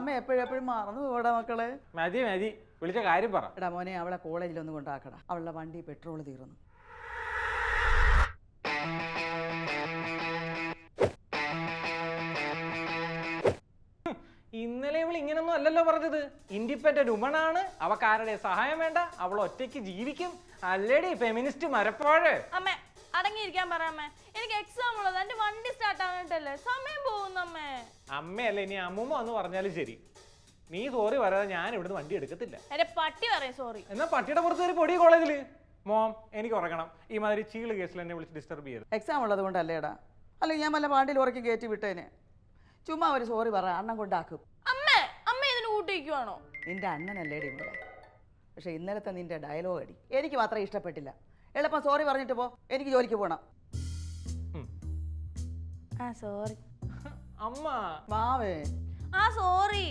അമ്മ എപ്പോഴെപ്പോഴും മറന്നു പോടാ മക്കളെ. മതി മതി, വിളിച്ച കാര്യം പറ. എടാ മോനെ, അവളെ കോളേജിലൊന്നും കൊണ്ടാക്കടാ. അവളുടെ വണ്ടി പെട്രോൾ തീർന്നു. ഇന്നലെ ഇവൾ ഇങ്ങനൊന്നും അല്ലല്ലോ പറഞ്ഞത്. ഇൻഡിപെൻഡന്റ് വുമണാണ്, അവക്കാരുടെ സഹായം വേണ്ട, അവൾ ഒറ്റയ്ക്ക് ജീവിക്കും. അല്ലേടി ഫെമിനിസ്റ്റ് മരപ്പോഴ്. അമ്മ അടങ്ങിയിരിക്കാൻ പറ അമ്മേ, എനിക്ക് എക്സാം ഉള്ളത്. എന്റെ വണ്ടി സ്റ്റാർട്ട് ആകട്ടല്ലേ, സമയം പോകുന്നു അമ്മേ. അമ്മയല്ലേ ഇനി അമ്മൂമ്മ എന്ന് പറഞ്ഞാലും ശരി, നീ സോറി പറയാതെ ഞാൻ ഇവിടുന്ന് വണ്ടി എടുക്കത്തില്ല. എന്റെ പട്ടി പറയും സോറി. എന്നാ പട്ടിയുടെ പുറത്ത് കയറി പൊടി കോളേജില്. മോം, എനിക്ക് ഉറങ്ങണം. ഈ മാതിരി ചീള് കേസിൽ എന്നെ വിളിച്ച് ഡിസ്റ്റർബ് ചെയ്യരുത്. എക്സാം ഉള്ളത് കൊണ്ടല്ലേടാ, അല്ലെങ്കിൽ ഞാൻ വല്ല പാണ്ടിയിൽ ഉറക്കി കയറ്റി വിട്ടേനെ. ചുമ്മാ ഒരു സോറി പറ, അണ്ണൻ കൊണ്ടാക്കും. അമ്മേ, അമ്മ ഇതിന് കൂട്ടിക്കുവാണോ? നിന്റെ അണ്ണനല്ലേടി മോളെ. പക്ഷെ ഇന്നലത്തെ നിന്റെ ഡയലോഗ് അടി എനിക്ക് മാത്രം ഇഷ്ടപ്പെട്ടില്ല. എളുപ്പം സോറി പറഞ്ഞിട്ട് പോ, എനിക്ക് ജോലിക്ക് പോകണം. ആ സോറി അമ്മ മാവേ. ആ സോറി.